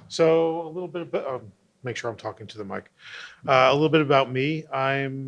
So a little bit about, make sure I'm talking to the mic. A little bit about me. I'm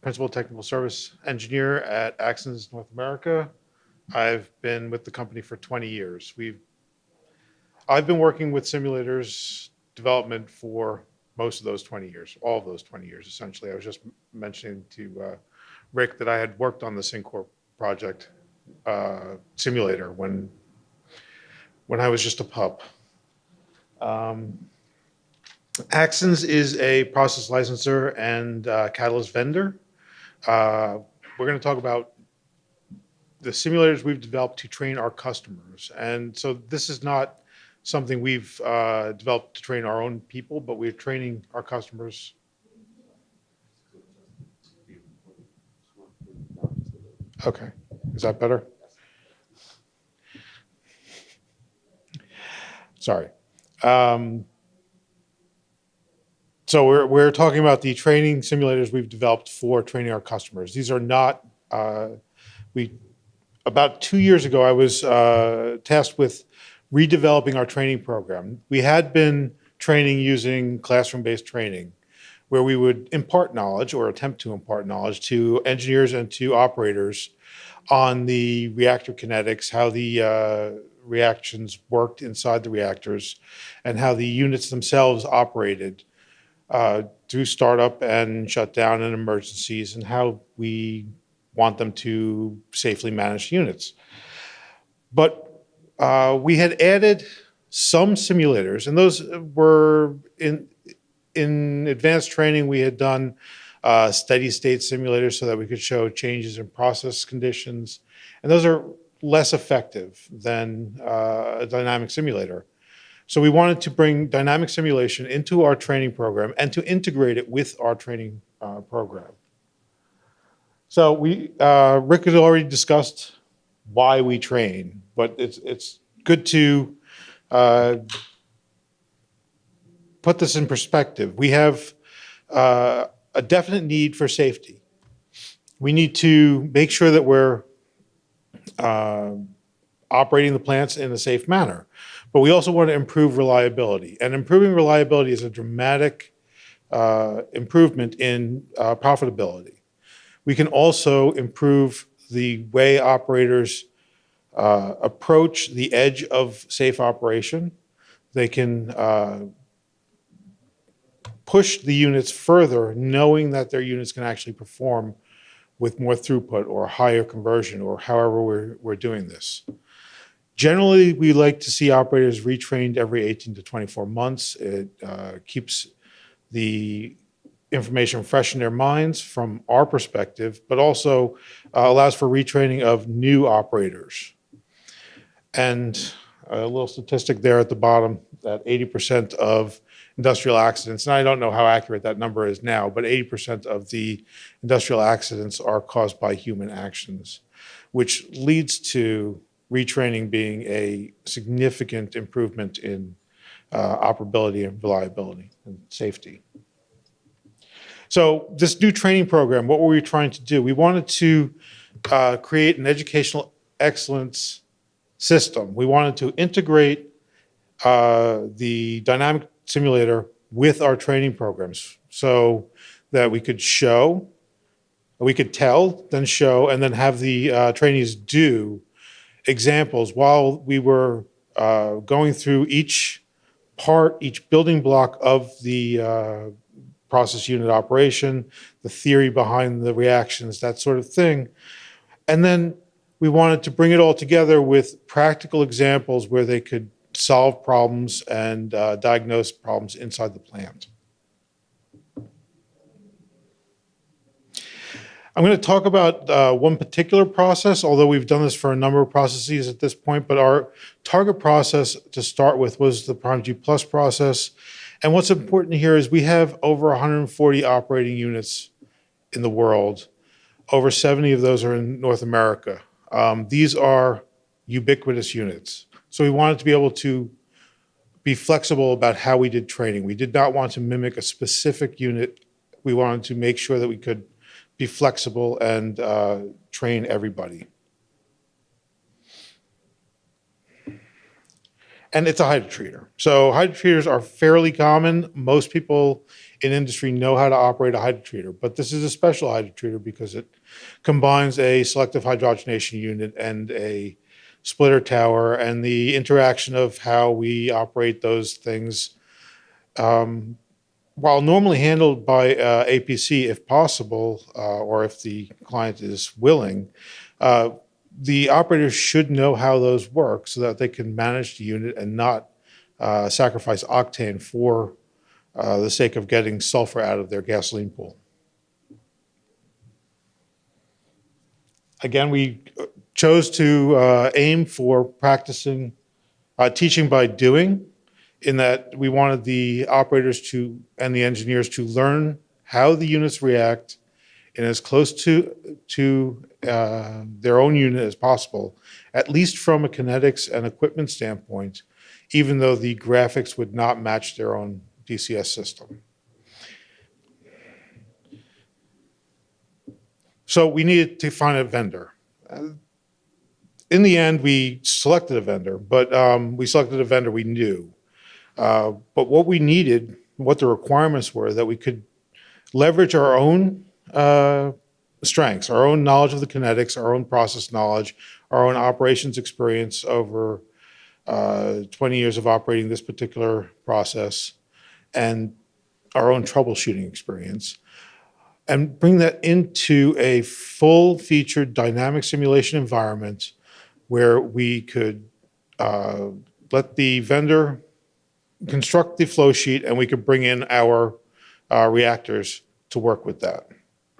Principal Technical Service Engineer at Axens North America. I've been with the company for 20 years. I've been working with simulators development for most of those 20 years, all of those 20 years, essentially. I was just mentioning to Rick that I had worked on the SynCorp project simulator when I was just a pup. Axens is a process licenser and catalyst vendor. We're going to talk about the simulators we've developed to train our customers. And so this is not something we've developed to train our own people, but we're training our customers. Okay, is that better? Sorry. So we're talking about the training simulators we've developed for training our customers. These are not, about 2 years ago, I was tasked with redeveloping our training program. We had been training using classroom-based training, where we would impart knowledge or attempt to impart knowledge to engineers and to operators on the reactor kinetics, how the reactions worked inside the reactors, and how the units themselves operated through startup and shutdown and emergencies, and how we want them to safely manage units. But we had added some simulators, and those were in advanced training. We had done steady state simulators so that we could show changes in process conditions, and those are less effective than a dynamic simulator. So we wanted to bring dynamic simulation into our training program and to integrate it with our training program. So Rick had already discussed why we train, but it's good to put this in perspective. We have a definite need for safety. We need to make sure that we're operating the plants in a safe manner. But we also want to improve reliability. And improving reliability is a dramatic improvement in profitability. We can also improve the way operators approach the edge of safe operation. They can push the units further, knowing that their units can actually perform with more throughput or higher conversion, or however we're doing this. Generally, we like to see operators retrained every 18 to 24 months. It keeps the information fresh in their minds from our perspective, but also allows for retraining of new operators. And a little statistic there at the bottom, that 80% of industrial accidents, and I don't know how accurate that number is now, but 80% of the industrial accidents are caused by human actions, which leads to retraining being a significant improvement in operability and reliability and safety. So this new training program, what were we trying to do? We wanted to create an educational excellence system. We wanted to integrate the dynamic simulator with our training programs so that we could show, we could tell, then show, and then have the trainees do examples while we were going through each part, each building block of the process unit operation, the theory behind the reactions, that sort of thing. And then we wanted to bring it all together with practical examples where they could solve problems and diagnose problems inside the plant. I'm going to talk about one particular process, although we've done this for a number of processes at this point, but our target process to start with was the Prime G Plus process. And what's important here is we have over 140 operating units in the world. Over 70 of those are in North America. These are ubiquitous units. So we wanted to be able to be flexible about how we did training. We did not want to mimic a specific unit. We wanted to make sure that we could be flexible and train everybody. And it's a hydrotreater. So hydrotreaters are fairly common. Most people in industry know how to operate a hydrotreater, but this is a special hydrotreater because it combines a selective hydrogenation unit and a splitter tower, and the interaction of how we operate those things, while normally handled by APC if possible, or if the client is willing, the operators should know how those work so that they can manage the unit and not sacrifice octane for the sake of getting sulfur out of their gasoline pool. Again, we chose to aim for practicing, teaching by doing, in that we wanted the operators to and the engineers to learn how the units react in as close to their own unit as possible, at least from a kinetics and equipment standpoint, even though the graphics would not match their own DCS system. So we needed to find a vendor. In the end, we selected a vendor, but we selected a vendor we knew. But what we needed, what the requirements were, that we could leverage our own strengths, our own knowledge of the kinetics, our own process knowledge, our own operations experience over 20 years of operating this particular process, and our own troubleshooting experience, and bring that into a full-featured dynamic simulation environment where we could let the vendor construct the flow sheet, and we could bring in our reactors to work with that.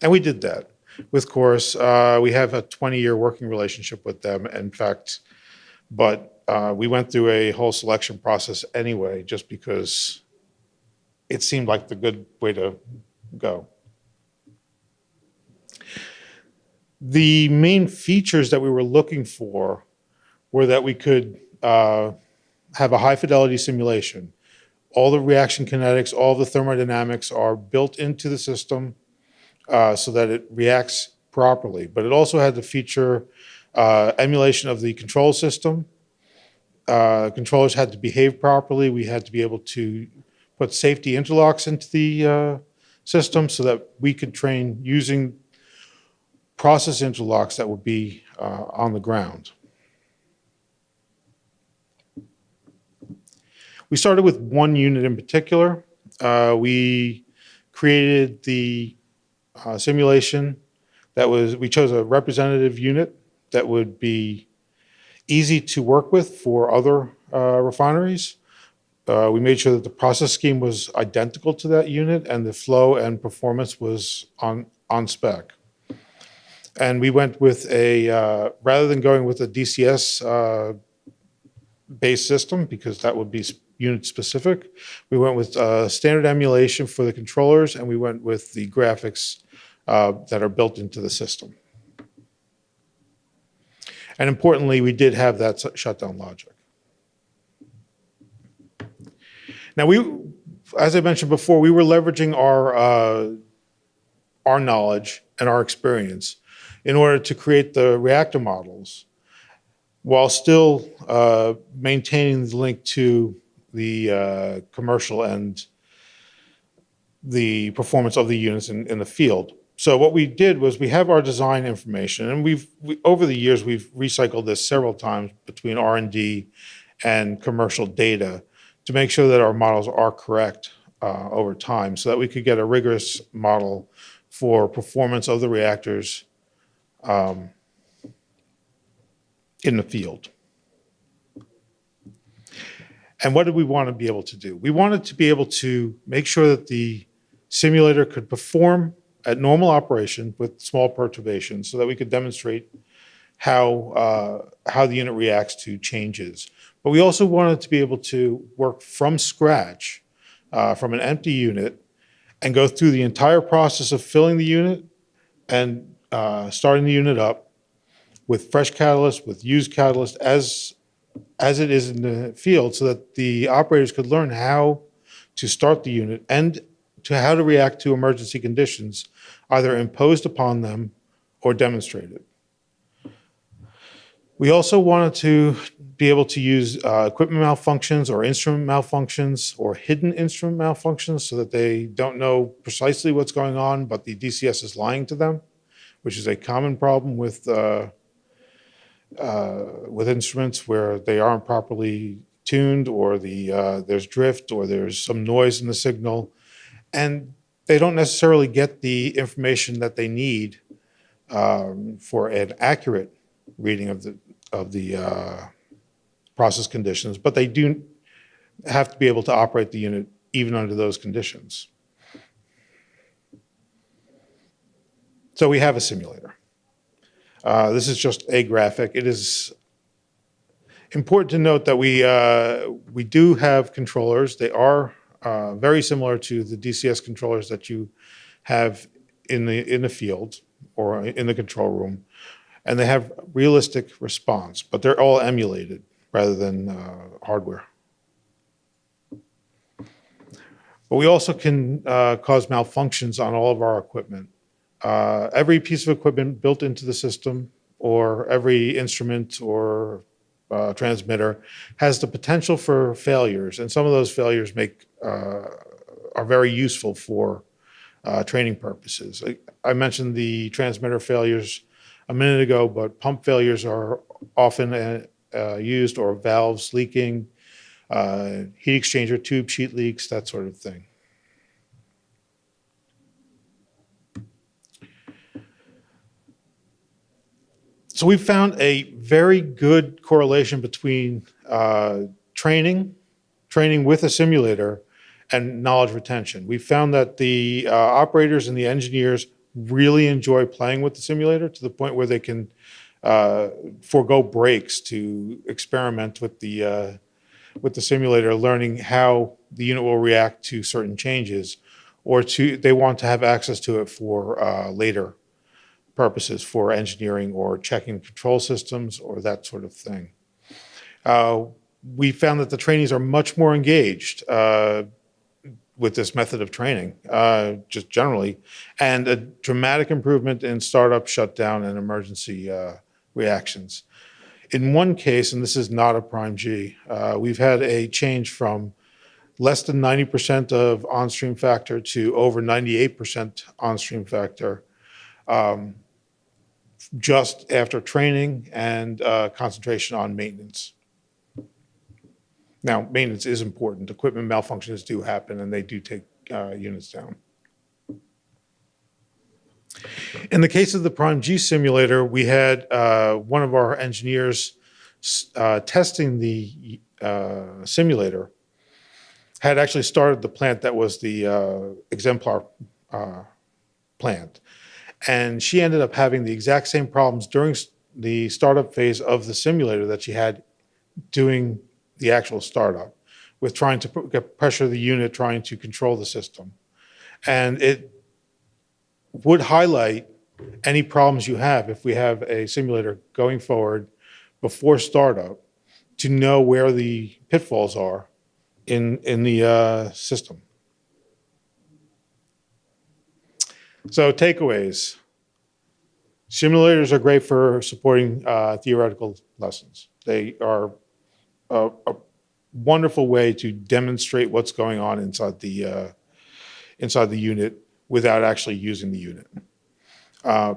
And we did that with CORYS. We have a 20-year working relationship with them, in fact, but we went through a whole selection process anyway, just because it seemed like the good way to go. The main features that we were looking for were that we could have a high fidelity simulation. All the reaction kinetics, all the thermodynamics are built into the system so that it reacts properly. But it also had to feature emulation of the control system. Controllers had to behave properly. We had to be able to put safety interlocks into the system so that we could train using process interlocks that would be on the ground. We started with one unit in particular. We created the simulation we chose a representative unit that would be easy to work with for other refineries. We made sure that the process scheme was identical to that unit and the flow and performance was on spec. And we went with rather than going with a DCS based system, because that would be unit specific, we went with standard emulation for the controllers, and we went with the graphics that are built into the system. And importantly, we did have that shutdown logic. Now, as I mentioned before, we were leveraging our knowledge and our experience in order to create the reactor models while still maintaining the link to the commercial and the performance of the units in the field. So what we did was we have our design information, and over the years we've recycled this several times between R&D and commercial data to make sure that our models are correct over time, so that we could get a rigorous model for performance of the reactors in the field. And what did we want to be able to do? We wanted to be able to make sure that the simulator could perform at normal operation with small perturbations so that we could demonstrate how the unit reacts to changes. But we also wanted to be able to work from scratch, from an empty unit, and go through the entire process of filling the unit and starting the unit up with fresh catalyst, with used catalyst, as it is in the field, so that the operators could learn how to start the unit and how to react to emergency conditions, either imposed upon them or demonstrated. We also wanted to be able to use equipment malfunctions or instrument malfunctions or hidden instrument malfunctions so that they don't know precisely what's going on, but the DCS is lying to them, which is a common problem with instruments where they aren't properly tuned, or there's drift, or there's some noise in the signal, and they don't necessarily get the information that they need for an accurate reading of the process conditions, but they do have to be able to operate the unit even under those conditions. So we have a simulator. This is just a graphic. It is important to note that we do have controllers. They are very similar to the DCS controllers that you have in the field or in the control room, and they have realistic response, but they're all emulated rather than hardware. But we also can cause malfunctions on all of our equipment. Every piece of equipment built into the system, or every instrument or transmitter, has the potential for failures, and some of those failures are very useful for training purposes. I mentioned the transmitter failures a minute ago, but pump failures are often used, or valves leaking, heat exchanger tube sheet leaks, that sort of thing. So we found a very good correlation between training with a simulator, and knowledge retention. We found that the operators and the engineers really enjoy playing with the simulator to the point where they can forego breaks to experiment with the simulator, learning how the unit will react to certain changes, or they want to have access to it for later purposes, for engineering or checking control systems or that sort of thing. We found that the trainees are much more engaged with this method of training, just generally, and a dramatic improvement in startup, shutdown, and emergency reactions. In one case, and this is not a prime G, we've had a change from less than 90% of on-stream factor to over 98% on-stream factor, just after training and concentration on maintenance. Now, maintenance is important. Equipment malfunctions do happen, and they do take units down. In the case of the Prime G simulator, we had one of our engineers testing the simulator had actually started the plant that was the exemplar plant. And she ended up having the exact same problems during the startup phase of the simulator that she had doing the actual startup, with trying to pressure the unit, trying to control the system. And it would highlight any problems you have if we have a simulator going forward before startup, to know where the pitfalls are in the system. So takeaways. Simulators are great for supporting theoretical lessons. They are a wonderful way to demonstrate what's going on inside the unit without actually using the unit.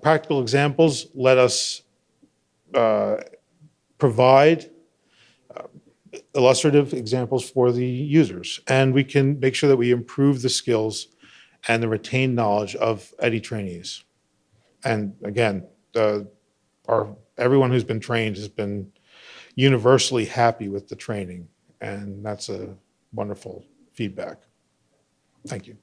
Practical examples let us provide illustrative examples for the users, and we can make sure that we improve the skills and the retained knowledge of EDI trainees. And again, everyone who's been trained has been universally happy with the training, and that's a wonderful feedback. Thank you.